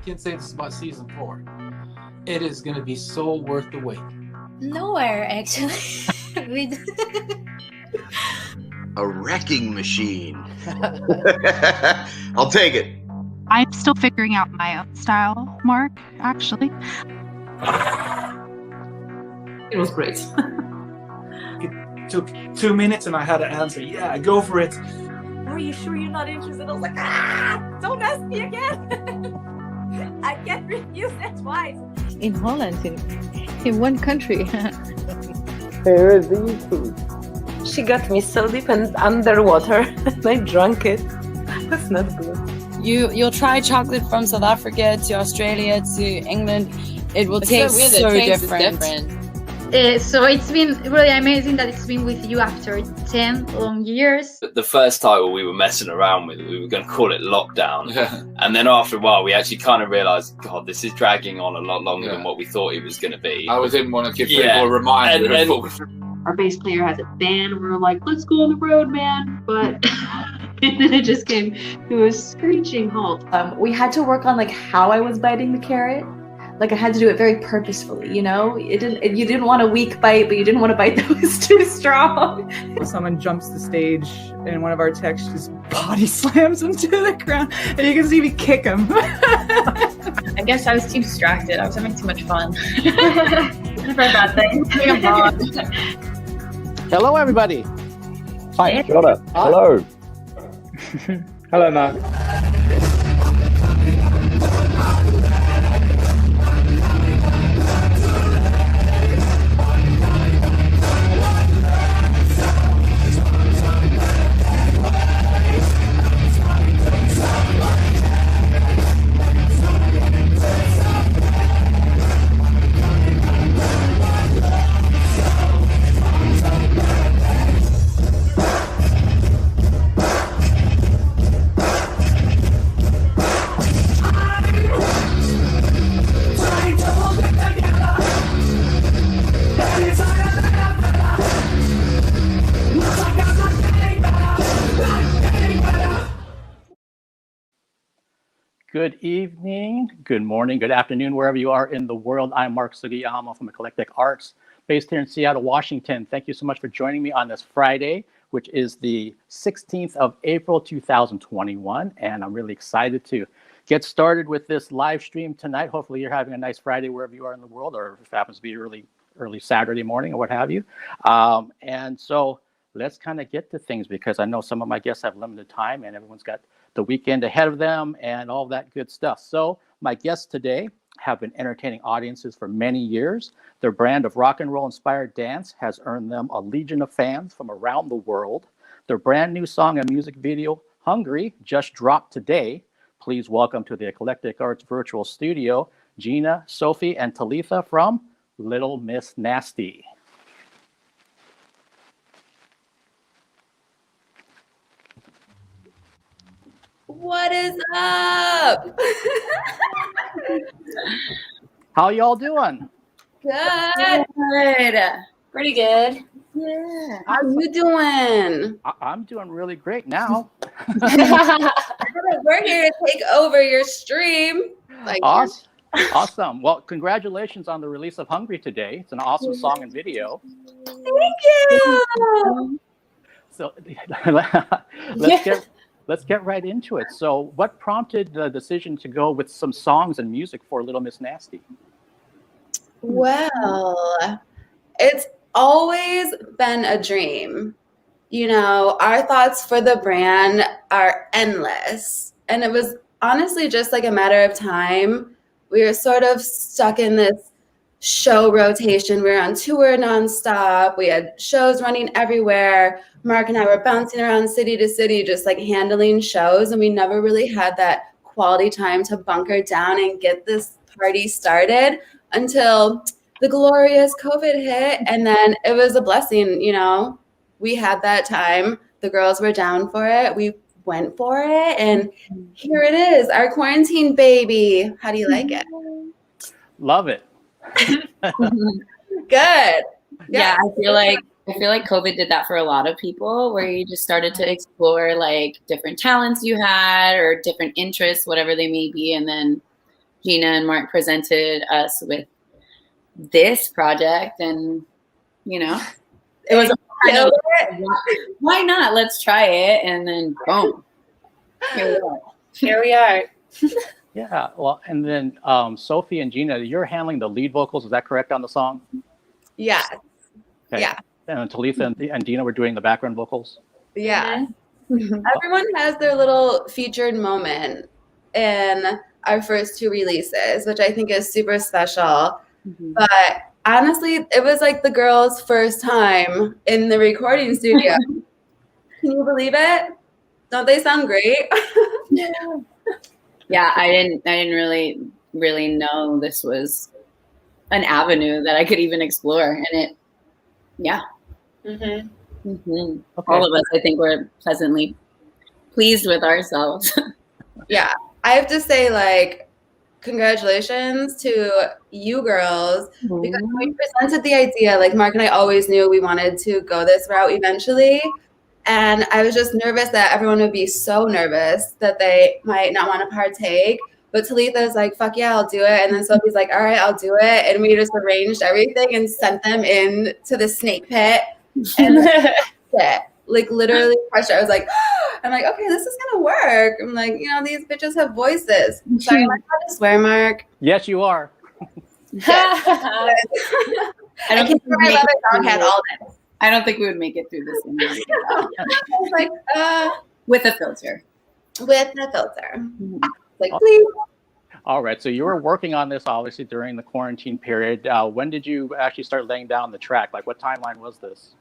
can't say this about season 4. It is going to be so worth the wait. Nowhere, actually. A wrecking machine. I'll take it. I'm still figuring out my own style, Mark, actually. It was great. It took 2 minutes and I had to answer, yeah, go for it. Are you sure you're not interested? I was like, don't ask me again. I can't refuse that twice. In Holland, in one country. She got me so deep and underwater, and I drank it. That's not good. You'll try chocolate from South Africa to Australia to England. It will taste so different. So it's been really amazing that it's been with you after 10 long years. The first title we were messing around with, we were going to call it Lockdown. Yeah. And then after a while, we actually kind of realised, God, this is dragging on a lot longer than what we thought it was going to be. I didn't want to give people a reminder. Our bass player has a band. We were like, let's go on the road, man. But and then it just came to a screeching halt. We had to work on like how I was biting the carrot. Like I had to do it very purposefully, you know? You didn't want a weak bite, but you didn't want a bite that was too strong. Someone jumps the stage and one of our techs just body slams him to the ground and you can see me kick him. I guess I was too distracted. I was having too much fun. Never a bad thing. Hello, everybody. Hi, shut up. Hello. Hello, Mark. Good evening, good morning, good afternoon, wherever you are in the world. I'm Mark Sugiyama from Eclectic Arts, based here in Seattle, Washington. Thank you so much for joining me on this Friday, which is the 16th of April, 2021. And I'm really excited to get started with this live stream tonight. Hopefully you're having a nice Friday wherever you are in the world, or if it happens to be early Saturday morning or what have you. And so let's kind of get to things, because I know some of my guests have limited time and everyone's got the weekend ahead of them and all that good stuff. So my guests today have been entertaining audiences for many years. Their brand of rock and roll inspired dance has earned them a legion of fans from around the world. Their brand new song and music video, Hungry, just dropped today. Please welcome to the Eclectic Arts virtual studio, Gina, Sophie, and Talitha from Little Miss Nasty. What is up? How y'all doing? Good. Pretty good. Yeah. How you doing? I'm doing really great now. We're here to take over your stream. Awesome. Well, congratulations on the release of Hungry today. It's an awesome song and video. Thank you. So let's get right into it. So what prompted the decision to go with some songs and music for Little Miss Nasty? Well, it's always been a dream. You know, our thoughts for the brand are endless. And it was honestly just like a matter of time. We were sort of stuck in this show rotation. We were on tour nonstop. We had shows running everywhere. Mark and I were bouncing around city to city, just like handling shows. And we never really had that quality time to bunker down and get this party started until the glorious COVID hit. And then it was a blessing, you know, we had that time. The girls were down for it. We went for it. And here it is, our quarantine baby. How do you like it? Love it. Good. Yeah, I feel like COVID did that for a lot of people, where you just started to explore like different talents you had or different interests, whatever they may be, and then Gina and Mark presented us with this project, and it was kind of why not? Let's try it, and then boom, here we are. Here we are. Yeah, well, and then Sophie and Gina, you're handling the lead vocals. Is that correct on the song? Yeah. Okay. Yeah. And Talitha and Dina were doing the background vocals. Yeah. Everyone has their little featured moment in our first 2 releases, which I think is super special. But honestly, it was like the girls' first time in the recording studio. Can you believe it? Don't they sound great? Yeah, I didn't really know this was an avenue that I could even explore, and it, yeah. Okay. All of us, I think, were pleasantly pleased with ourselves. Yeah, I have to say, like, congratulations to you girls, because when we presented the idea, like Mark and I always knew we wanted to go this route eventually. And I was just nervous that everyone would be so nervous that they might not want to partake. But Talitha's like, fuck yeah, I'll do it. And then Sophie's like, all right, I'll do it. And we just arranged everything and sent them in to the snake pit. And like literally pressure. I was like, I'm like, okay, this is gonna work. I'm like, these bitches have voices. Sorry, am I allowed to swear, Mark? Yes, you are. I don't think I love it. Dog had all day. I don't think we would make it through this interview. I was like, with a filter. With a filter. Like, please. All right. So you were working on this obviously during the quarantine period. When did you actually start laying down the track? Like, what timeline was this?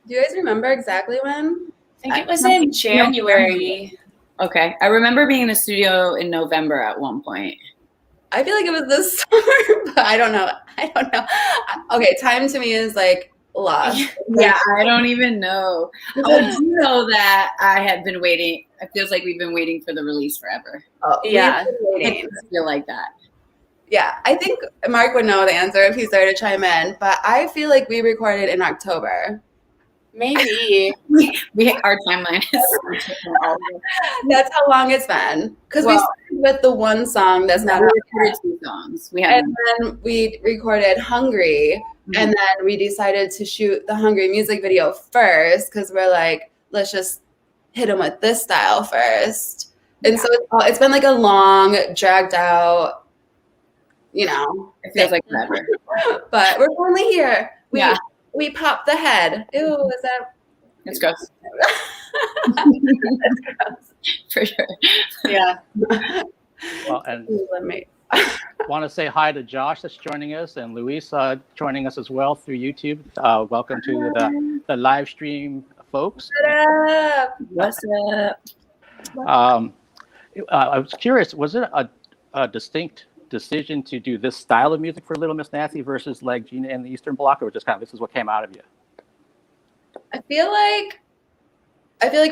Do you guys remember exactly when? I think it was in January. Okay. I remember being in the studio in November at one point. I feel like it was this summer, but I don't know. Okay, time to me is like lost. Yeah, I don't even know. I do know that I had been waiting. It feels like we've been waiting for the release forever. Oh, yeah. It does feel like that. Yeah, I think Mark would know the answer if he's there to chime in, but I feel like we recorded in October. Maybe. Our timeline is That's how long it's been. Because we started with the one song that's not we recorded 2 songs. And then we recorded Hungry, and then we decided to shoot the Hungry music video first because we're like, let's just hit them with this style first. And so it's been like a long, dragged out, it feels like forever. But we're finally here. We popped the head. Ew, is that? It's gross. For sure. Yeah. Well, and want to say hi to Josh that's joining us, and Luis joining us as well through YouTube. Welcome to the live stream, folks. What's up? I was curious, was it a distinct decision to do this style of music for Little Miss Nasty versus like Gina and the Eastern Bloc, or just kind of this is what came out of you? I feel like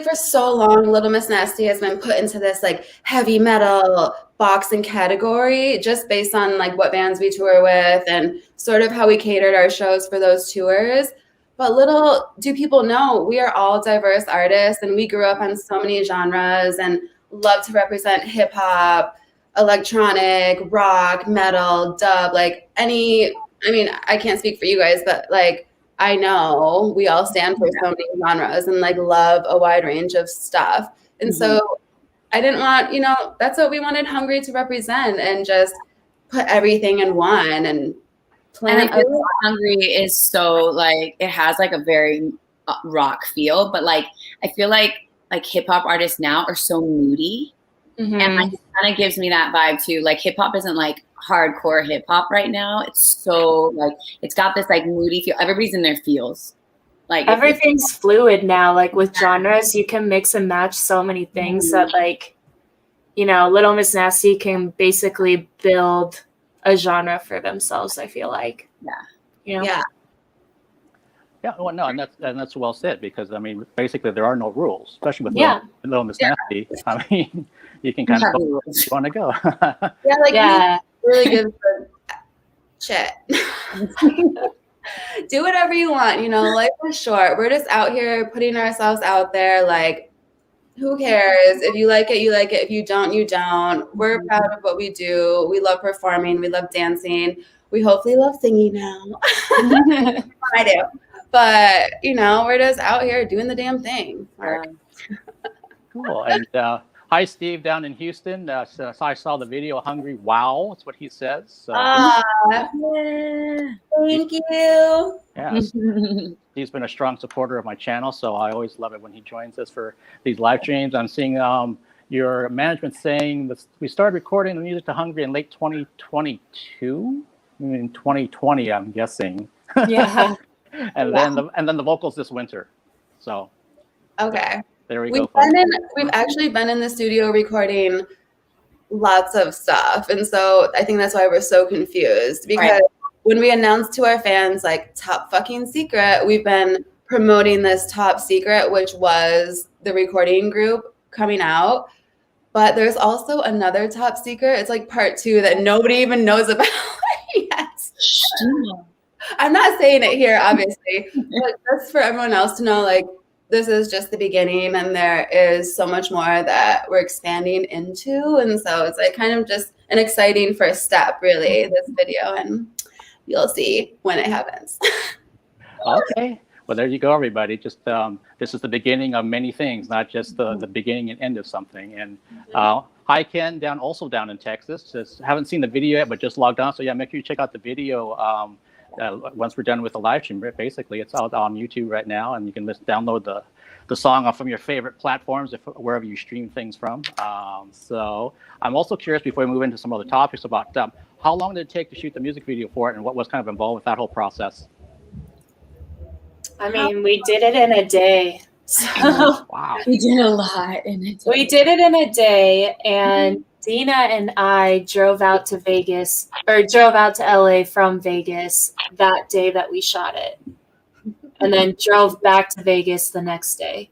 for so long, Little Miss Nasty has been put into this like heavy metal box and category just based on like what bands we tour with and sort of how we catered our shows for those tours. But little do people know, we are all diverse artists and we grew up on so many genres and love to represent hip hop, electronic, rock, metal, dub, like I can't speak for you guys, but like I know we all stand for so many genres and like love a wide range of stuff. And so I didn't want, that's what we wanted Hungry to represent and just put everything in one and plan. And I feel like Hungry is so like, it has like a very rock feel, but like, I feel like hip hop artists now are so moody. And like it kind of gives me that vibe too. Like hip hop isn't like hardcore hip hop right now. It's so like it's got this like moody feel. Everybody's in their feels. Like everything's fluid now. Like with genres, you can mix and match so many things that like, Little Miss Nasty can basically build a genre for themselves. I feel like. Yeah. Yeah, well, no, and that's well said because I mean, basically there are no rules, especially with Little Miss Nasty. I mean, you can kind of go where you want to go. Really good for shit. Do whatever you want. Life is short. We're just out here putting ourselves out there. Like, who cares? If you like it, you like it. If you don't, you don't. We're proud of what we do. We love performing. We love dancing. We hopefully love singing now. I do. But, we're just out here doing the damn thing. Cool. And hi, Steve, down in Houston. So I saw the video, Hungry Wow. That's what he says. So, thank you. Yeah. He's been a strong supporter of my channel, so I always love it when he joins us for these live streams. I'm seeing your management saying that we started recording the music to Hungry in late 2022. In 2020, I'm guessing. Yeah. and then the vocals this winter. So. Okay. There we go. We've actually been in the studio recording lots of stuff. And so I think that's why we're so confused. Because when we announced to our fans, like, top fucking secret, we've been promoting this top secret, which was the recording group coming out. But there's also another top secret. It's like part 2 that nobody even knows about yet. I'm not saying it here, obviously, but just for everyone else to know, like, this is just the beginning and there is so much more that we're expanding into. And so it's like kind of just an exciting first step, really, this video, and you'll see when it happens. Okay. Well, there you go, everybody. Just this is the beginning of many things, not just the beginning and end of something. And hi, Ken, also down in Texas. Just haven't seen the video yet, but just logged on. So yeah, make sure you check out the video once we're done with the live stream. Basically, it's out on YouTube right now, and you can just download the song from your favorite platforms, wherever you stream things from. So I'm also curious, before we move into some other topics, about how long did it take to shoot the music video for it, and what was kind of involved with that whole process? I mean, we did it in a day. So wow. We did a lot in a day. We did it in a day, and Dina and I drove out to LA from Vegas that day that we shot it, and then drove back to Vegas the next day.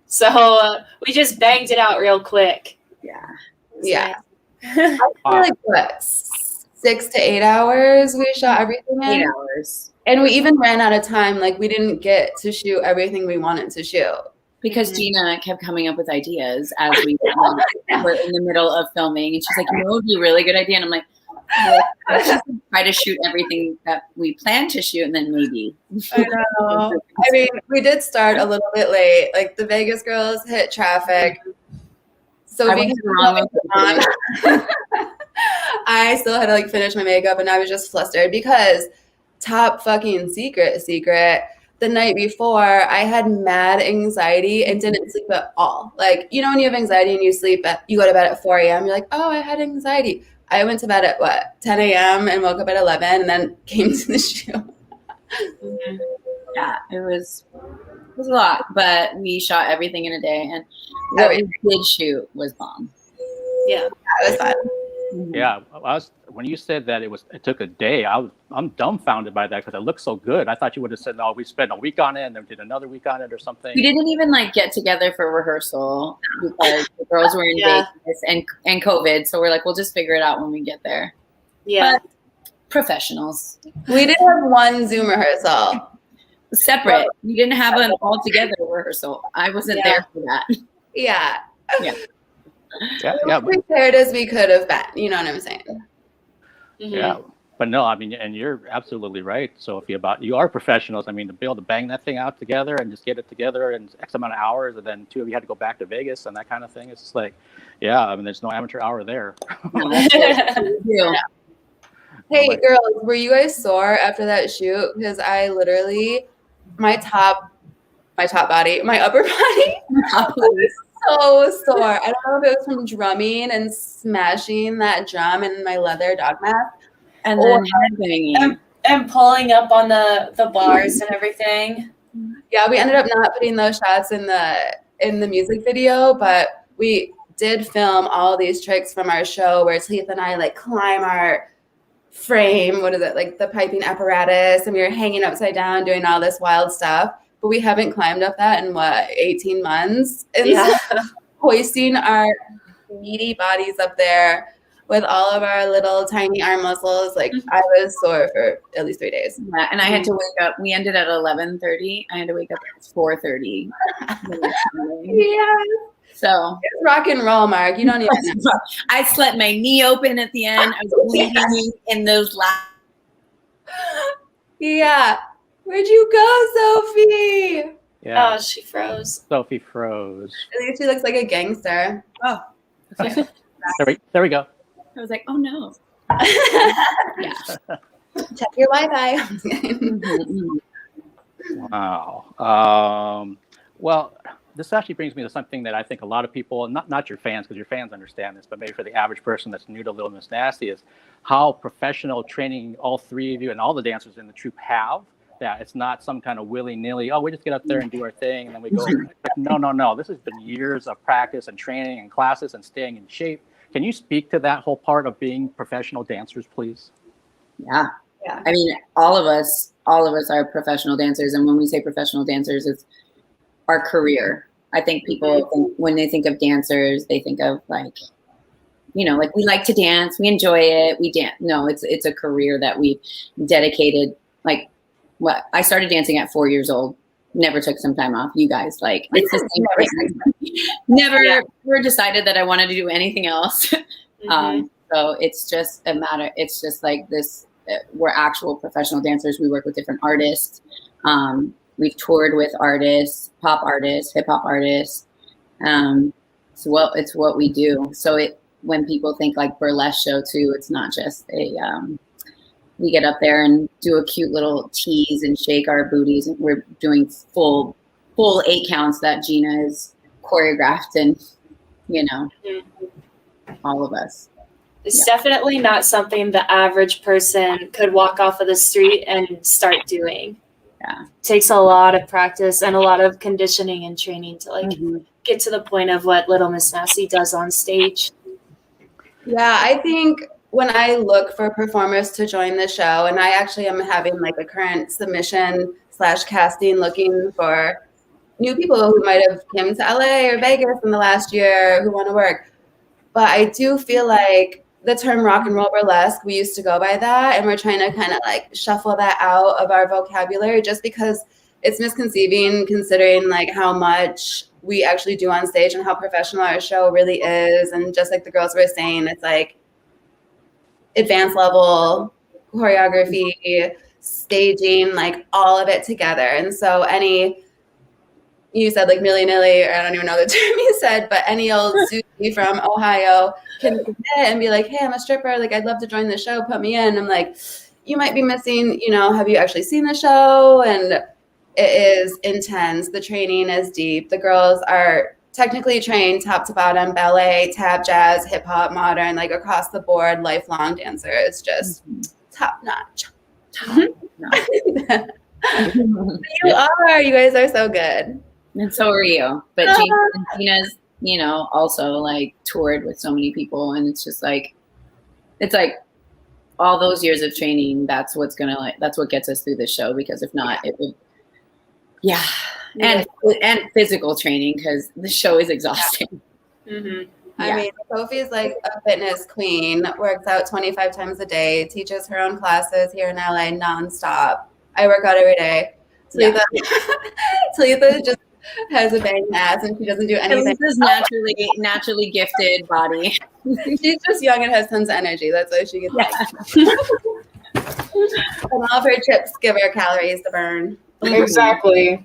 So we just banged it out real quick. Yeah. I feel like what, 6 to 8 hours we shot everything in? 8 hours. And we even ran out of time. Like, we didn't get to shoot everything we wanted to shoot. Because Gina kept coming up with ideas as we were in the middle of filming. And she's like, it would be a really good idea. And I'm like, let's try to shoot everything that we planned to shoot, and then maybe. I know. I mean, we did start a little bit late. Like, the Vegas girls hit traffic. So I still had to finish my makeup, and I was just flustered because top fucking secret, the night before I had mad anxiety and didn't sleep at all. Like, when you have anxiety and you go to bed at 4 a.m., you're like, oh, I had anxiety. I went to bed at 10 a.m. and woke up at 11 and then came to the show. Yeah, it was a lot, but we shot everything in a day, and what we did shoot was bomb. Yeah, it was fun. Yeah, when you said that it took a day, I'm dumbfounded by that because it looks so good. I thought you would have said, no, we spent a week on it and then did another week on it or something. We didn't even get together for rehearsal because the girls were in Vegas and COVID. So we're like, we'll just figure it out when we get there. Yeah. But professionals. We did have one Zoom rehearsal. Separate. We didn't have an all together rehearsal. I wasn't there for that. Yeah. Yeah. Yeah, prepared as we could have been. You know what I'm saying? Yeah, but no, I mean, and you're absolutely right, Sophie. You are professionals. I mean, to be able to bang that thing out together and just get it together in X amount of hours, and then 2 of you had to go back to Vegas and that kind of thing. It's just like, yeah, I mean, there's no amateur hour there. Hey, girls, were you guys sore after that shoot? Because I literally, my upper body was so sore. I don't know if it was from drumming and smashing that drum in my leather dog mask. And then headbanging. And pulling up on the bars and everything. Yeah, we ended up not putting those shots in the music video, but we did film all these tricks from our show where Talitha and I climb our frame, the piping apparatus, and we were hanging upside down doing all this wild stuff. But we haven't climbed up that in 18 months. And so hoisting our meaty bodies up there with all of our little tiny arm muscles. Like I was sore for at least 3 days. Yeah, and I had to wake up. We ended at 11:30. I had to wake up at 4:30. Yeah. So it's rock and roll, Mark. You don't even know. I slept my knee open at the end. I was bleeding in those last. Yeah. Where'd you go, Sophie? Yeah. Oh, she froze. Sophie froze. At least she looks like a gangster. Oh. There we go. I was like, oh no. Check your Wi-Fi. Wow. Well, this actually brings me to something that I think a lot of people, not your fans, because your fans understand this, but maybe for the average person that's new to Little Miss Nasty, is how professional training all three of you and all the dancers in the troupe have. That it's not some kind of willy-nilly, oh, we just get up there and do our thing and then we go. No. This has been years of practice and training and classes and staying in shape. Can you speak to that whole part of being professional dancers, please? Yeah. I mean, all of us are professional dancers. And when we say professional dancers, it's our career. I think people, when they think of dancers, they think of like, like we like to dance, we enjoy it, we dance. No, it's a career that we've dedicated. Like, I started dancing at 4 years old. Never took some time off. You guys, like, it's the same thing. Never decided that I wanted to do anything else. So it's just a matter. It's just like this. We're actual professional dancers. We work with different artists. We've toured with artists, pop artists, hip hop artists. It's what we do. So when people think like burlesque show too, it's not just we get up there and do a cute little tease and shake our booties. And we're doing full 8 counts that Gina is choreographed and, all of us. It's definitely not something the average person could walk off of the street and start doing. Yeah. It takes a lot of practice and a lot of conditioning and training to get to the point of what Little Miss Nasty does on stage. Yeah, I think when I look for performers to join the show, and I actually am having like a current submission / casting looking for new people who might have come to LA or Vegas in the last year who want to work. But I do feel like the term rock and roll burlesque, we used to go by that, and we're trying to kind of like shuffle that out of our vocabulary just because it's misconceiving considering like how much we actually do on stage and how professional our show really is. And just like the girls were saying, it's like advanced level choreography, staging, like all of it together. And so you said like milly-nilly, or I don't even know the term you said, but any old Susie from Ohio can come in and be like, hey, I'm a stripper. Like, I'd love to join the show. Put me in. I'm like, you might be missing, have you actually seen the show? And it is intense. The training is deep. The girls are technically trained top to bottom, ballet, tap, jazz, hip hop, modern, like across the board, lifelong dancer. It's just top notch. You are. You guys are so good. And so are you. But Gina's, also like toured with so many people, and it's just like, it's like all those years of training. That's what gets us through the show. Because if not, it would. Yeah. And physical training, because the show is exhausting. I mean, Sophie's like a fitness queen, works out 25 times a day, teaches her own classes here in LA nonstop. I work out every day. Talitha just has a bang ass and she doesn't do anything. Talitha's naturally gifted body. She's just young and has tons of energy. That's why she gets and all of her chips give her calories to burn. Exactly.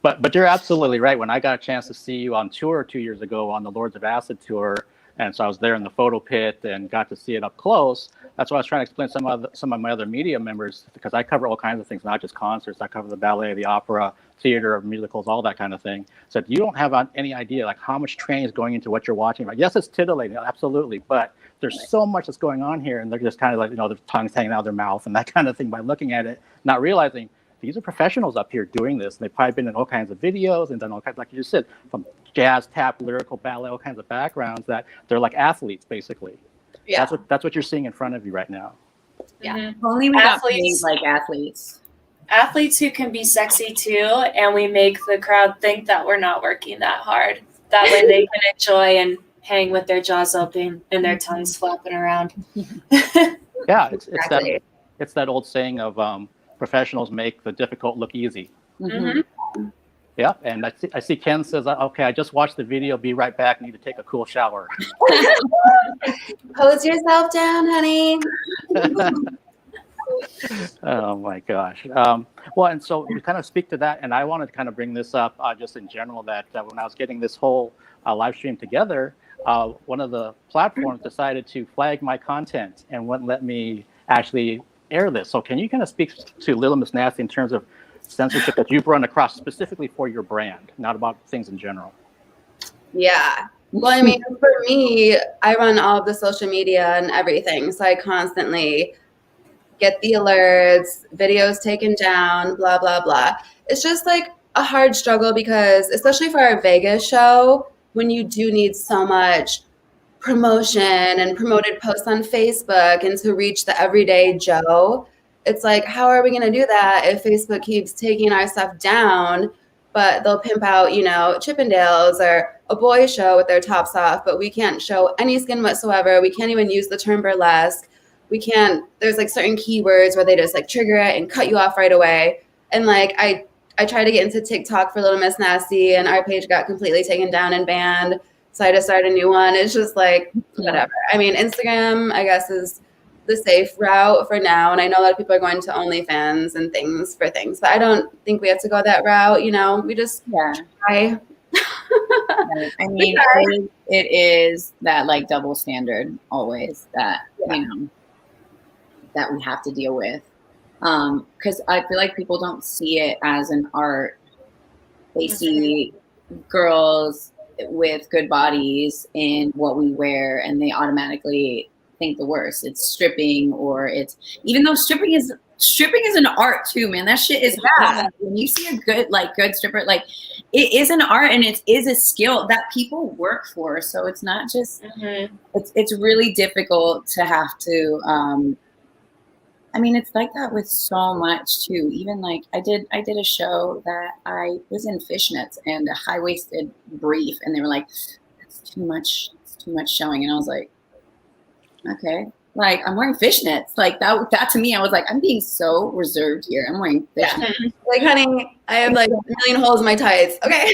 But you're absolutely right. When I got a chance to see you on tour 2 years ago on the Lords of Acid tour, and so I was there in the photo pit and got to see it up close. That's what I was trying to explain to some of my other media members, because I cover all kinds of things, not just concerts. I cover the ballet, the opera, theater, musicals, all that kind of thing. So you don't have any idea like how much training is going into what you're watching. Like, yes, it's titillating, absolutely, but there's so much that's going on here, and they're just kind of like, their tongues hanging out of their mouth and that kind of thing by looking at it, not realizing these are professionals up here doing this. And they've probably been in all kinds of videos and done all kinds, like you just said, from jazz, tap, lyrical, ballet, all kinds of backgrounds, that they're like athletes, basically. Yeah. That's what you're seeing in front of you right now. Yeah. Only we got paid like athletes. Athletes who can be sexy too, and we make the crowd think that we're not working that hard. That way they can enjoy and hang with their jaws open and their tongues flapping around. Yeah, it's Exactly. that old saying of professionals make the difficult look easy. Yeah, and I see Ken says, okay, I just watched the video. Be right back. Need to take a cool shower. Pose yourself down, honey. Oh my gosh. Well, and so you kind of speak to that, and I wanted to kind of bring this up just in general that when I was getting this whole live stream together, one of the platforms decided to flag my content and wouldn't let me actually air this. So can you kind of speak to Little Miss Nasty in terms of censorship that you've run across specifically for your brand, not about things in general? Yeah. Well, I mean, for me, I run all of the social media and everything. So I constantly get the alerts, videos taken down, blah, blah, blah. It's just like a hard struggle because, especially for our Vegas show, when you do need so much promotion and promoted posts on Facebook and to reach the everyday Joe, it's like, how are we going to do that if Facebook keeps taking our stuff down, but they'll pimp out, you know, Chippendales or a boy show with their tops off, but we can't show any skin whatsoever. We can't even use the term burlesque. We can't, there's like certain keywords where they just like trigger it and cut you off right away. And like, I tried to get into TikTok for Little Miss Nasty and our page got completely taken down and banned. So I just started a new one. It's just like, whatever. I mean, Instagram, I guess, is the safe route for now. And I know a lot of people are going to OnlyFans and things for things, but I don't think we have to go that route. You know, we just try. I mean, it is that like double standard always that, you know, that we have to deal with. Because I feel like people don't see it as an art. They see girls with good bodies in what we wear and they automatically think the worst. It's stripping, or it's, even though stripping is an art too, man. That shit is hot. When you see a good stripper, like, it is an art and it is a skill that people work for. So it's not just it's really difficult to have to I mean, it's like that with so much too. Even like I did a show that I was in fishnets and a high-waisted brief, and they were like, "That's too much. It's too much showing." And I was like, "Okay." Like, I'm wearing fishnets. Like that to me, I was like, I'm being so reserved here. I'm wearing fishnets. Yeah. Like, honey, I have like a million holes in my tights. Okay.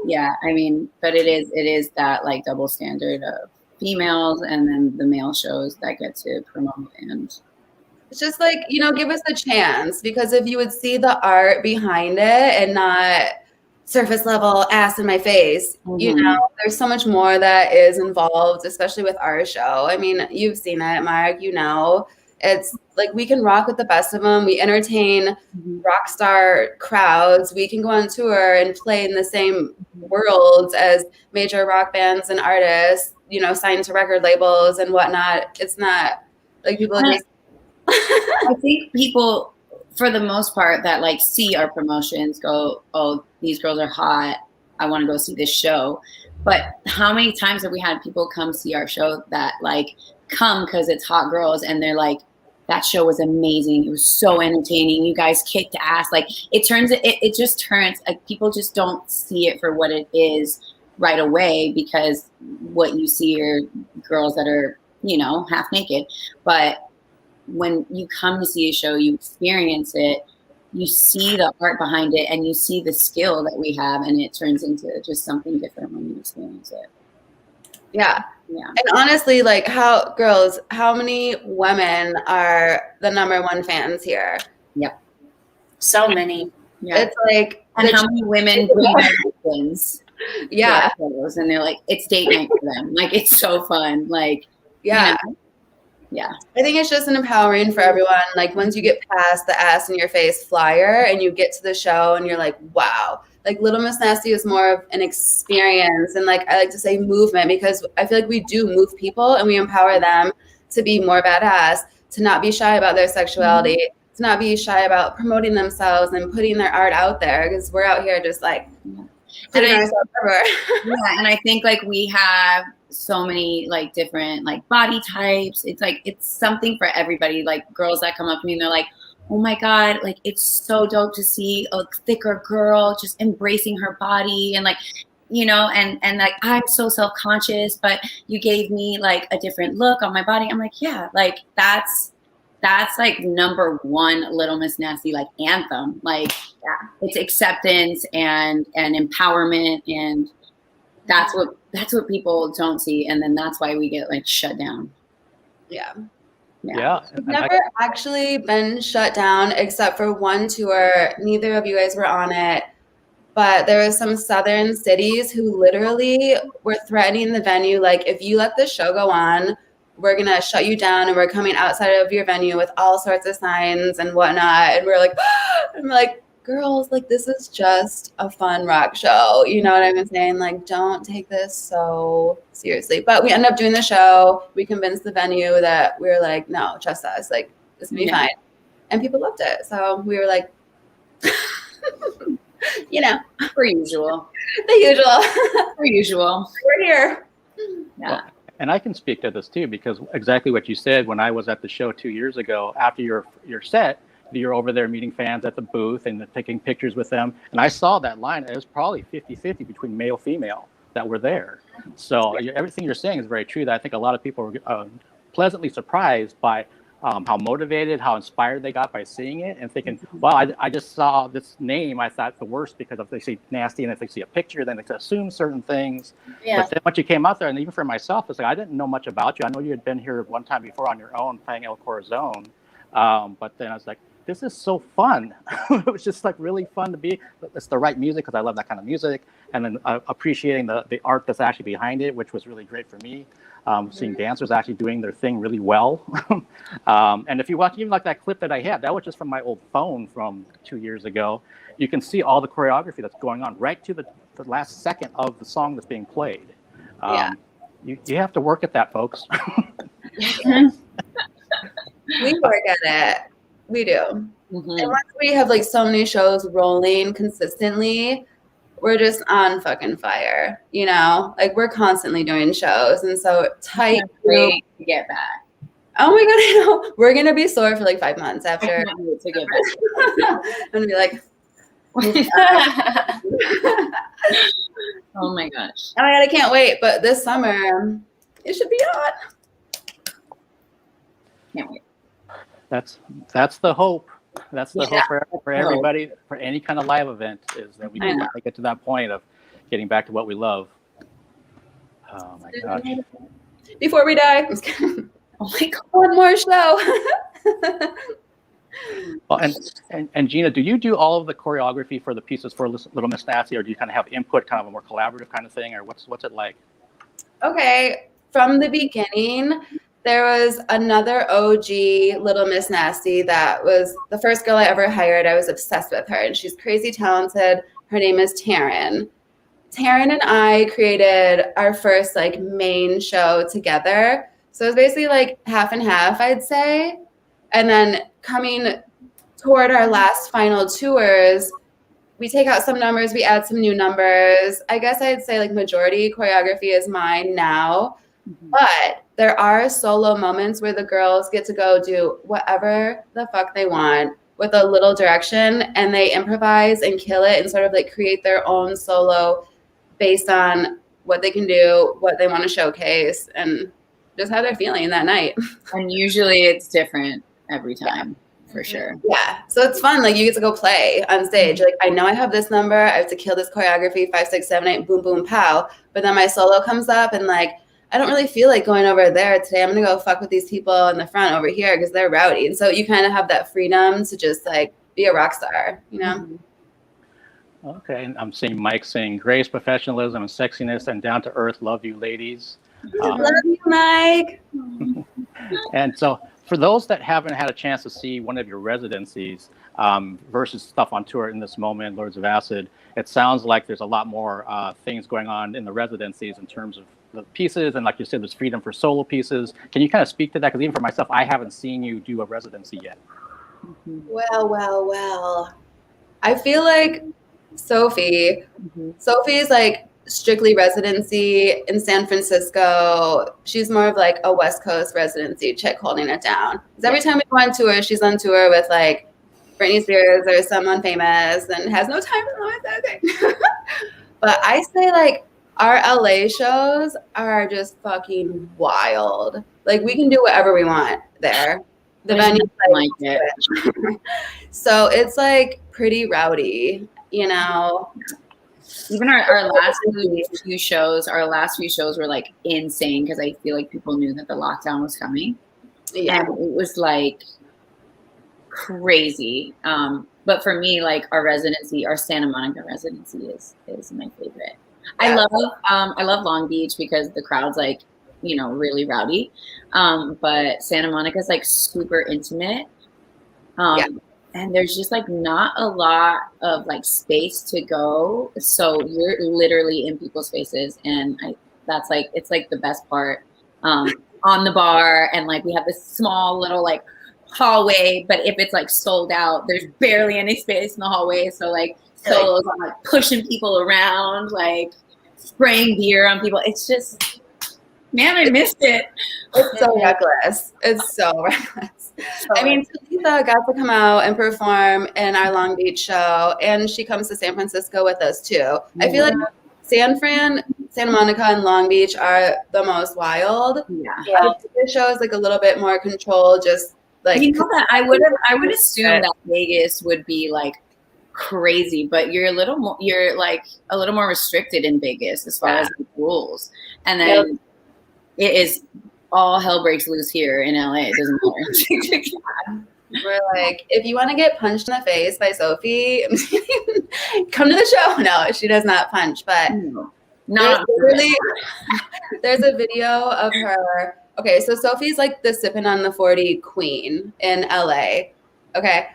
Yeah, I mean, but it is that like double standard of females and then the male shows that get to promote. And it's just like, you know, give us a chance, because if you would see the art behind it and not surface level ass in my face, you know, there's so much more that is involved, especially with our show. I mean, you've seen it, Mark, you know, it's like we can rock with the best of them. We entertain rock star crowds. We can go on tour and play in the same worlds as major rock bands and artists, you know, signed to record labels and whatnot. It's not like people just... I think people, for the most part, that like see our promotions go, oh, these girls are hot, I want to go see this show. But how many times have we had people come see our show that like come because it's hot girls and they're like, that show was amazing, it was so entertaining, you guys kicked ass. Like it just turns, like, people just don't see it for what it is right away, because what you see are girls that are, you know, half naked. But when you come to see a show, you experience it, you see the art behind it, and you see the skill that we have, and it turns into just something different when you experience it. Yeah. Yeah. And honestly, like, how many women are the #1 fans here? Yep. So many. Yeah. It's like, and how many women bring their husbands? Yeah. And they're like, it's date night for them. Like, it's so fun. Like, yeah. You know, yeah. I think it's just an empowering for everyone. Like, once you get past the ass in your face flyer and you get to the show and you're like, wow, like Little Miss Nasty is more of an experience. And like, I like to say movement, because I feel like we do move people and we empower them to be more badass, to not be shy about their sexuality, to not be shy about promoting themselves and putting their art out there, because we're out here just like putting ourselves everywhere. Yeah. And I think like we have so many like different like body types. It's like, it's something for everybody. Like girls that come up to me and they're like, oh my God, like it's so dope to see a thicker girl just embracing her body. And like, you know, and like, I'm so self-conscious, but you gave me like a different look on my body. I'm like, yeah, like that's like #1 Little Miss Nasty like anthem. Like, yeah, it's acceptance and empowerment, and that's what people don't see, and then that's why we get like shut down. Yeah. Yeah. We've never actually been shut down except for one tour. Neither of you guys were on it, but there were some southern cities who literally were threatening the venue, like, if you let this show go on, we're gonna shut you down, and we're coming outside of your venue with all sorts of signs and whatnot. And we're like, I'm like, girls, like, this is just a fun rock show. You know what I'm saying? Like, don't take this so seriously. But we ended up doing the show. We convinced the venue that we were like, no, trust us. Like, this will be fine. And people loved it. So we were like, you know. Per usual. The usual. Per usual. We're here. Yeah. Well, and I can speak to this too, because exactly what you said, when I was at the show 2 years ago, after your set, you're over there meeting fans at the booth and taking pictures with them. And I saw that line. It was probably 50-50 between male, female that were there. So everything you're saying is very true. That I think a lot of people were pleasantly surprised by how motivated, how inspired they got by seeing it and thinking, wow, I just saw this name. I thought the worst because if they see Nasty and if they see a picture, then they assume certain things. Yeah. But then once you came out there, and even for myself, it's like, I didn't know much about you. I know you had been here one time before on your own playing El Corazon. But then I was like, this is so fun. It was just like really fun to be. It's the right music because I love that kind of music. And then appreciating the art that's actually behind it, which was really great for me. Seeing dancers actually doing their thing really well. And if you watch even like that clip that I had, that was just from my old phone from 2 years ago. You can see all the choreography that's going on right to the last second of the song that's being played. You have to work at that, folks. We work at it. We do. Mm-hmm. And once we have like so many shows rolling consistently, we're just on fucking fire, you know? Like, we're constantly doing shows, and so tight to get back. Oh my god, I know. We're gonna be sore for like 5 months after. To get back. I'm gonna be like, oh my gosh. Oh my god, I can't wait. But this summer, it should be on. Can't wait. That's the hope. That's the hope for everybody, for any kind of live event, is that we can get to that point of getting back to what we love. Oh my gosh. Before we die. I'm just kidding. Oh my god. One more show. Well, and Gina, do you do all of the choreography for the pieces for Little Miss Nasty, or do you kind of have input, kind of a more collaborative kind of thing, or what's it like? Okay, from the beginning, there was another OG Little Miss Nasty that was the first girl I ever hired. I was obsessed with her, and she's crazy talented. Her name is Taryn. Taryn and I created our first like main show together. So it was basically like half and half, I'd say. And then coming toward our last final tours, we take out some numbers, we add some new numbers. I guess I'd say like majority choreography is mine now. Mm-hmm. But there are solo moments where the girls get to go do whatever the fuck they want with a little direction, and they improvise and kill it and sort of like create their own solo based on what they can do, what they want to showcase, and just how they're feeling that night. And usually it's different every time, for sure. Yeah. So it's fun. Like, you get to go play on stage. Like, I know I have this number. I have to kill this choreography, 5, 6, 7, 8, boom, boom, pow. But then my solo comes up, and like, I don't really feel like going over there today. I'm going to go fuck with these people in the front over here because they're rowdy. And so you kind of have that freedom to just like be a rock star, you know? Mm-hmm. Okay. And I'm seeing Mike saying grace, professionalism, and sexiness, and down to earth. Love you, ladies. Love you, Mike. And so for those that haven't had a chance to see one of your residencies versus stuff on tour in this moment, Lords of Acid, it sounds like there's a lot more things going on in the residencies in terms of the pieces, and like you said, there's freedom for solo pieces. Can you kind of speak to that? Because even for myself, I haven't seen you do a residency yet. Well. I feel like Sophie's like strictly residency in San Francisco. She's more of like a West Coast residency chick holding it down. Because every time we go on tour, she's on tour with like Britney Spears or someone famous and has no time for the thing. But I say like our LA shows are just fucking wild. Like we can do whatever we want there. The venue, like it. So it's like pretty rowdy, you know. Even our last few shows were like insane because I feel like people knew that the lockdown was coming. Yeah. And it was like crazy. But for me, like our Santa Monica residency is my favorite. Yeah. I love Long Beach because the crowd's like, you know, really rowdy. But Santa Monica is like super intimate. And there's just like not a lot of like space to go. So you're literally in people's faces. And that's like, it's like the best part. On the bar, and like we have this small little like hallway, but if it's like sold out, there's barely any space in the hallway. So like solos, I'm like pushing people around, like spraying beer on people. It's just, man, I missed it. It's so reckless. It's so reckless. I mean, Talitha got to come out and perform in our Long Beach show, and she comes to San Francisco with us too. I feel like Santa Monica and Long Beach are the most wild. Yeah. This show is like a little bit more controlled, just like, you know, that I would assume that Vegas would be like crazy, but you're like a little more restricted in Vegas as far as the rules. And then it is all hell breaks loose here in LA. It doesn't matter. We're like, if you want to get punched in the face by Sophie, come to the show. No, she does not punch, but there's a video of her. Okay, so Sophie's like the Sippin' on the 40 queen in LA. Okay,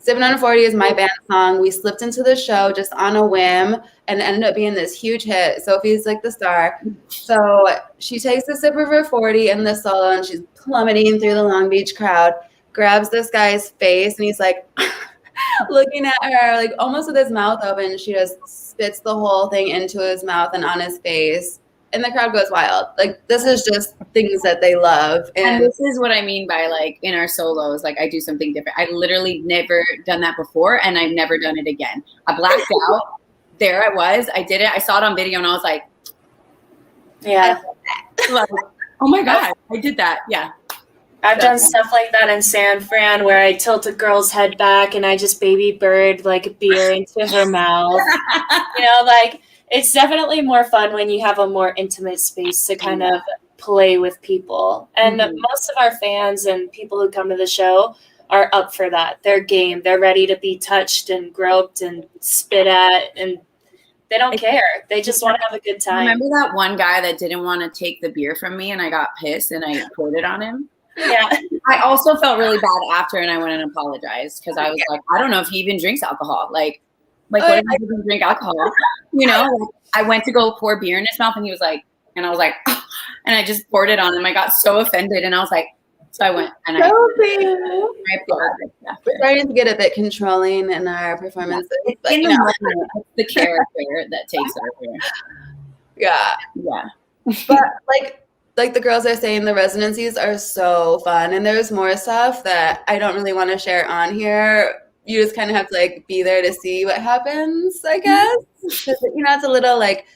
Sippin' on the 40 is my band song. We slipped into the show just on a whim and ended up being this huge hit. Sophie's like the star. So she takes a sip of her 40 in the solo and she's plummeting through the Long Beach crowd, grabs this guy's face, and he's like looking at her like almost with his mouth open. She just spits the whole thing into his mouth and on his face. And the crowd goes wild. Like, this is just things that they love. And this is what I mean by, like, in our solos, like, I do something different. I literally never done that before, and I've never done it again. I blacked out. There I was. I did it. I saw it on video, and I was like, yeah. Like, oh, my God. I did that. Yeah. I've done stuff like that in San Fran where I tilt a girl's head back and I just baby bird, like, beer into her mouth. You know, like, it's definitely more fun when you have a more intimate space to kind of play with people. And most of our fans and people who come to the show are up for that. They're game. They're ready to be touched and groped and spit at, and they don't care. They just want to have a good time. Remember that one guy that didn't want to take the beer from me and I got pissed and I poured it on him? Yeah. I also felt really bad after and I went and apologized because I was like, I don't know if he even drinks alcohol. Like what if he doesn't drink alcohol? You know, like, I went to go pour beer in his mouth and he was like, and I was like, oh, and I just poured it on him. I got so offended and I was like, so I went and I apologized. We're starting to get a bit controlling in our performances. But, you know, it's the character that takes over. Yeah. Yeah. But like the girls are saying, the residencies are so fun, and there's more stuff that I don't really want to share on here. You just kind of have to like be there to see what happens, I guess. You know, it's a little like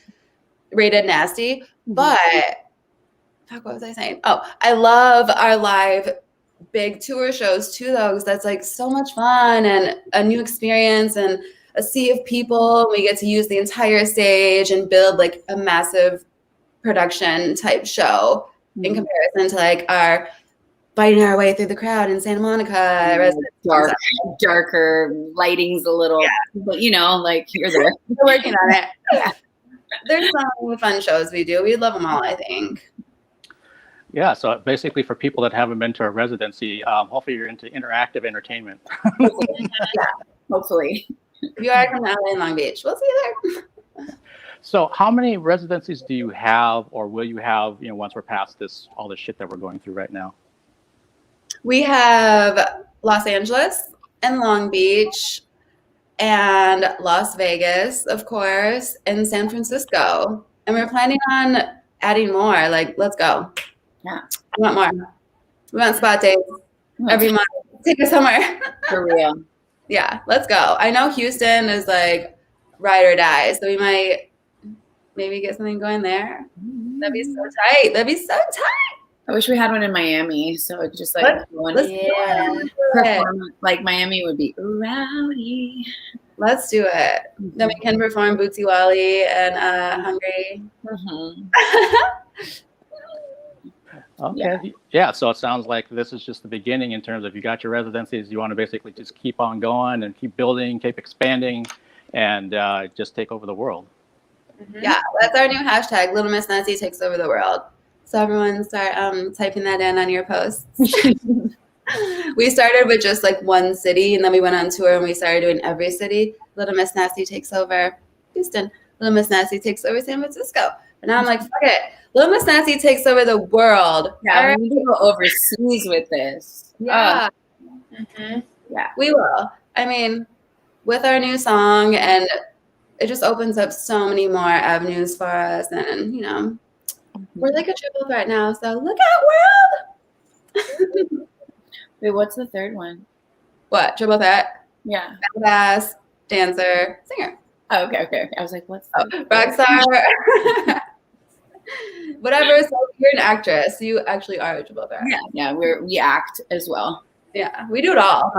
rated nasty, but fuck, what was I saying? Oh, I love our live big tour shows too, though, because that's like so much fun and a new experience and a sea of people. We get to use the entire stage and build like a massive production type show in comparison to like our fighting our way through the crowd in Santa Monica. Darker, lighting's a little, but you know, like you're there. We're working on it. Yeah. There's some fun shows we do. We love them all, I think. Yeah, so basically for people that haven't been to a residency, hopefully you're into interactive entertainment. Yeah, hopefully. If you are from LA and Long Beach, we'll see you there. So how many residencies do you have or will you have, you know, once we're past all this shit that we're going through right now? We have Los Angeles and Long Beach and Las Vegas, of course, and San Francisco. And we're planning on adding more. Like, let's go. Yeah. We want more. We want spot days every month. Take us somewhere. For real. Yeah, let's go. I know Houston is like ride or die, so we might maybe get something going there. That'd be so tight. That'd be so tight. I wish we had one in Miami, so it could just like Let's do it. like Miami would be rowdy. Let's do it. Then we can perform Bootsy Wally and Hungry. Okay. Yeah. So it sounds like this is just the beginning in terms of you got your residencies. You want to basically just keep on going and keep building, keep expanding, and just take over the world. Yeah, that's our new hashtag. Little Miss Nancy takes over the world. So everyone start typing that in on your posts. We started with just like one city, and then we went on tour and we started doing every city. Little Miss Nasty takes over Houston. Little Miss Nasty takes over San Francisco. And now I'm like, fuck it. Little Miss Nasty takes over the world. Yeah, we need to go overseas with this. Yeah. Yeah. We will. I mean, with our new song, and it just opens up so many more avenues for us. And, you know, we're like a triple threat now. So look out, world. Wait, what's the third one? What? Triple threat? Yeah. Badass, dancer, singer. Oh, okay. I was like, what's rock star? Whatever. So you're an actress. You actually are a triple threat. Yeah. We act as well. Yeah, we do it all.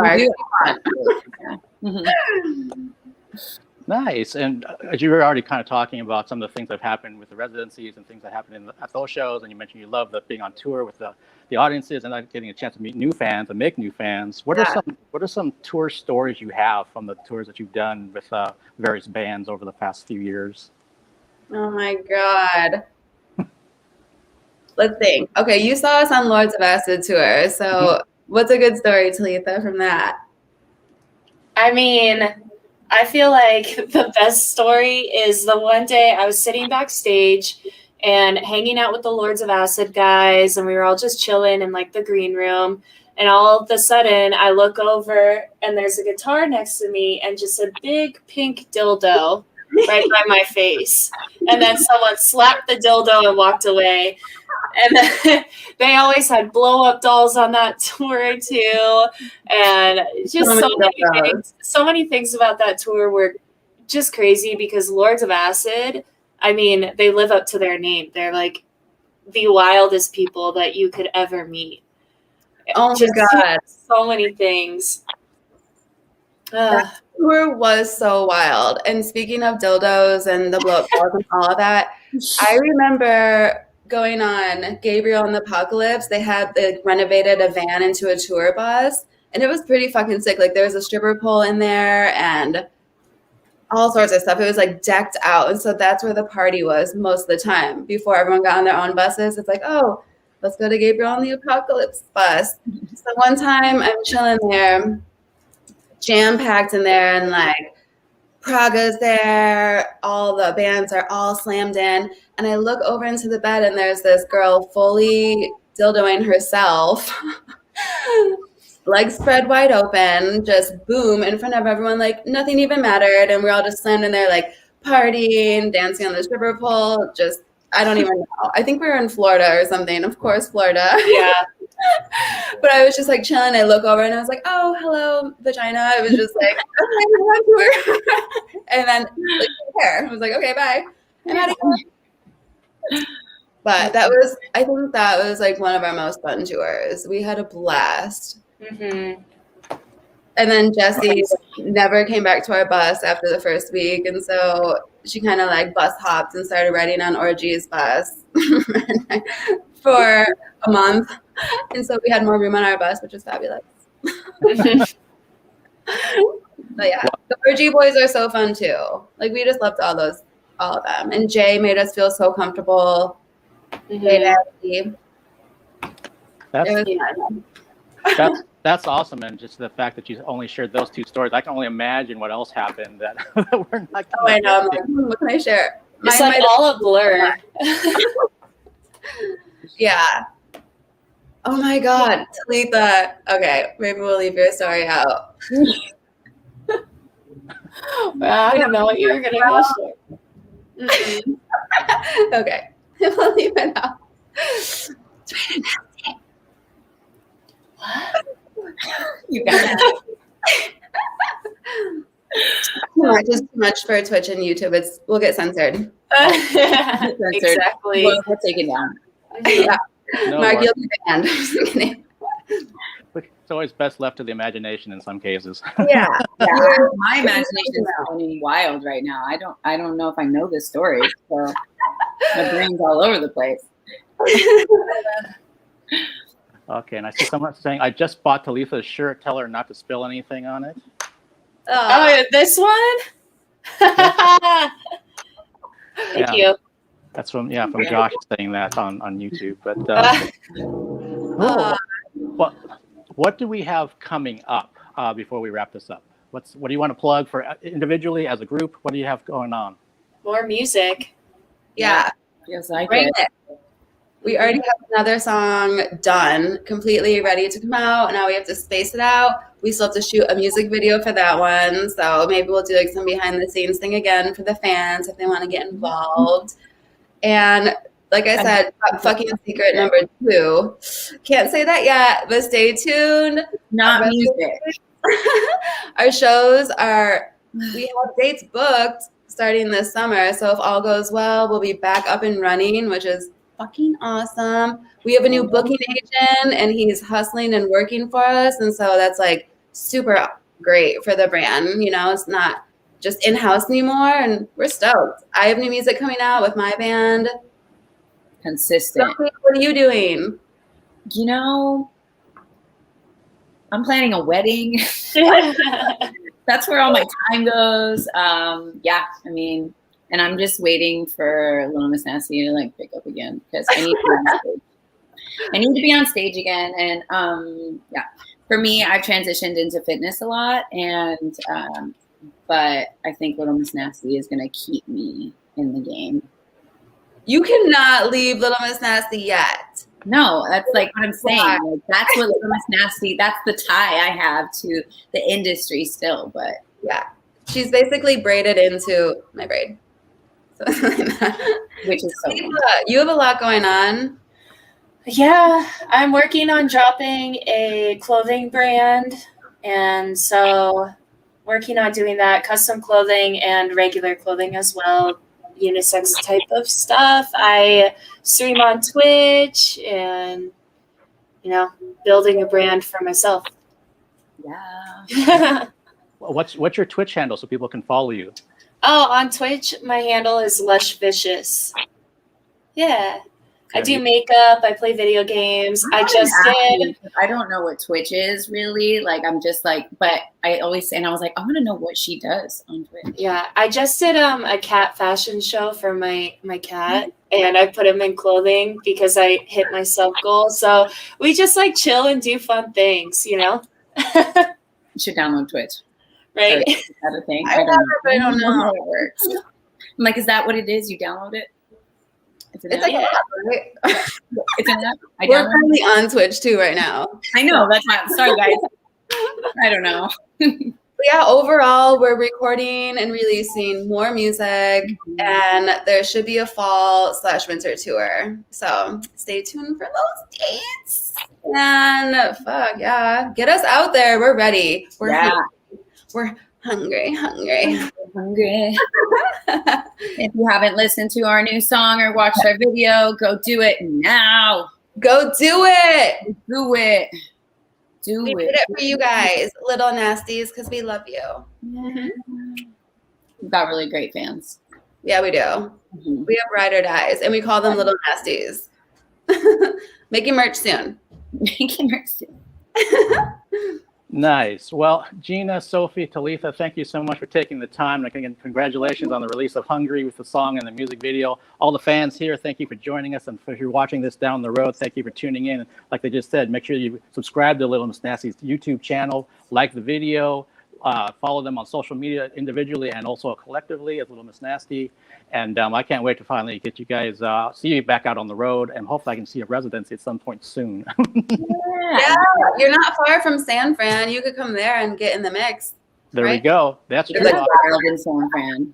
Nice. And as you were already kind of talking about some of the things that have happened with the residencies and things that happen at those shows, and you mentioned you love being on tour with the audiences and not getting a chance to meet new fans and make new fans. What are some tour stories you have from the tours that you've done with various bands over the past few years? Oh my God. Let's think. Okay, you saw us on Lords of Acid tour. So what's a good story, Talitha, from that? I mean, I feel like the best story is the one day I was sitting backstage and hanging out with the Lords of Acid guys, and we were all just chilling in like the green room. And all of a sudden I look over and there's a guitar next to me and just a big pink dildo right by my face. And then someone slapped the dildo and walked away. And then they always had blow up dolls on that tour too. And just so many things about that tour were just crazy because Lords of Acid, I mean, they live up to their name. They're like the wildest people that you could ever meet. Oh my God. So many things. That tour was so wild. And speaking of dildos and the blow up dolls and all of that, I remember going on Gabriel and the Apocalypse. They renovated a van into a tour bus, and it was pretty fucking sick. Like there was a stripper pole in there and all sorts of stuff. It was like decked out. And so that's where the party was most of the time before everyone got on their own buses. It's like, oh, let's go to Gabriel and the Apocalypse bus. So one time I'm chilling there, jam-packed in there, and like Praga's there, all the bands are all slammed in, and I look over into the bed and there's this girl fully dildoing herself, legs spread wide open, just boom, in front of everyone, like nothing even mattered, and we're all just slammed in there like partying, dancing on the stripper pole, just, I don't even know. I think we were in Florida or something. Of course, Florida. Yeah. But I was just like chilling. I look over and I was like, oh, hello, vagina. I was just like, okay, and then like, there. I was like, okay, bye. I'm out of here. But I think that was like one of our most fun tours. We had a blast. Mm-hmm. And then Jessie never came back to our bus after the first week. And so she kind of like bus hopped and started riding on Orgy's bus for a month. And so we had more room on our bus, which was fabulous. But yeah, the Orgy boys are so fun too. Like we just loved all of them. And Jay made us feel so comfortable. Mm-hmm. That's awesome, and just the fact that you only shared those two stories, I can only imagine what else happened that we're not. Oh, I know. I'm like, what can I share? It's like all a blur. Yeah. Oh my God, Talitha. Okay, maybe we'll leave your story out. Well, I don't know what you were gonna go share. Okay, we'll leave it out. You got it. Just too much for Twitch and YouTube. We'll get censored. Exactly. We'll take it down. Yeah. No Mark, worries. you'll be banned. I'm just kidding. It's always best left to the imagination in some cases. Yeah. My imagination is running wild right now. I don't know if I know this story, so my brain's all over the place. Okay, and I see someone saying, I just bought Talitha's shirt. Tell her not to spill anything on it. Oh, this one? Thank you. That's from Josh saying that on YouTube. But what do we have coming up before we wrap this up? What do you want to plug for individually, as a group? What do you have going on? More music. Yeah. Yes, I Bring did. it. We already have another song done, completely ready to come out. Now we have to space it out. We still have to shoot a music video for that one. So maybe we'll do like some behind the scenes thing again for the fans if they want to get involved. And like I said, Top Fucking Secret #2. Can't say that yet, but stay tuned. Not music. Our shows we have dates booked starting this summer. So if all goes well, we'll be back up and running, which is fucking awesome. We have a new booking agent and he's hustling and working for us. And so that's like super great for the brand. You know, it's not just in-house anymore, and we're stoked. I have new music coming out with my band. Consistent. What are you doing? You know, I'm planning a wedding. That's where all my time goes. Yeah, I mean, and I'm just waiting for Little Miss Nasty to like pick up again because I need to be on stage. I need to be on stage again. And yeah, for me, I've transitioned into fitness a lot, and but I think Little Miss Nasty is gonna keep me in the game. You cannot leave Little Miss Nasty yet. No, that's like what I'm saying. Like, that's what Little Miss Nasty, that's the tie I have to the industry still. But yeah, she's basically braided into my braid. So, which is so you have a lot going on. Yeah, I'm working on dropping a clothing brand. And so working on doing that, custom clothing and regular clothing as well. Unisex type of stuff. I stream on Twitch and, you know, building a brand for myself. Yeah. What's your Twitch handle so people can follow you? Oh, on Twitch, my handle is Lush Vicious. Yeah. I do makeup. I play video games. I don't know what Twitch is really. Like, I'm just like, but I always say, and I was like, I want to know what she does on Twitch. Yeah, I just did a cat fashion show for my cat, and I put him in clothing because I hit my sub goal. So we just like chill and do fun things, you know. You should download Twitch. Right? Is that a thing? I don't know how it works. I'm like, is that what it is? You download it? It's like an app, right? It's an app. We're currently on Twitch too right now. I know. That's not. Sorry, guys. I don't know. But yeah, overall, we're recording and releasing more music, and there should be a fall/winter tour. So stay tuned for those dates. And fuck yeah, get us out there. We're ready. We're hungry. If you haven't listened to our new song or watched our video, go do it now. Go do it. Do it. We did it for you guys, Little Nasties, because we love you. Mm-hmm. We've got really great fans. Yeah, we do. Mm-hmm. We have ride or dies, and we call them Little Nasties. Making merch soon. Nice. Well, Gina, Sophie, Talitha, thank you so much for taking the time. And again, congratulations on the release of Hungry with the song and the music video. All the fans here, thank you for joining us. And if you're watching this down the road, thank you for tuning in. Like they just said, make sure you subscribe to Little Miss Nasty's YouTube channel, like the video, follow them on social media individually and also collectively as Little Miss Nasty. And I can't wait to finally get you guys, see you back out on the road, and hopefully I can see a residency at some point soon. Yeah, you're not far from San Fran. You could come there and get in the mix. There we go. That's true. In San Fran.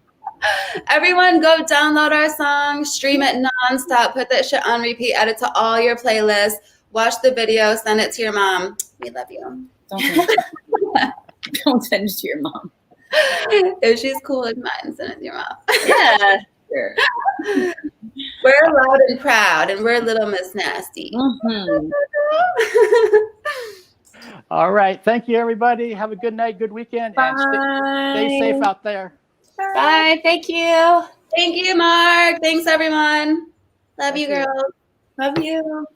Everyone go download our song, stream it nonstop, put that shit on repeat, add it to all your playlists, watch the video, send it to your mom. We love you. Don't send it to your mom. If she's cool with mine, send it to your mom. Yeah, sure. We're loud and proud, and we're Little Miss Nasty. All right. Thank you, everybody. Have a good night, good weekend, and stay safe out there. Bye. Thank you. Thank you, Mark. Thanks, everyone. Love you, girls. Love you.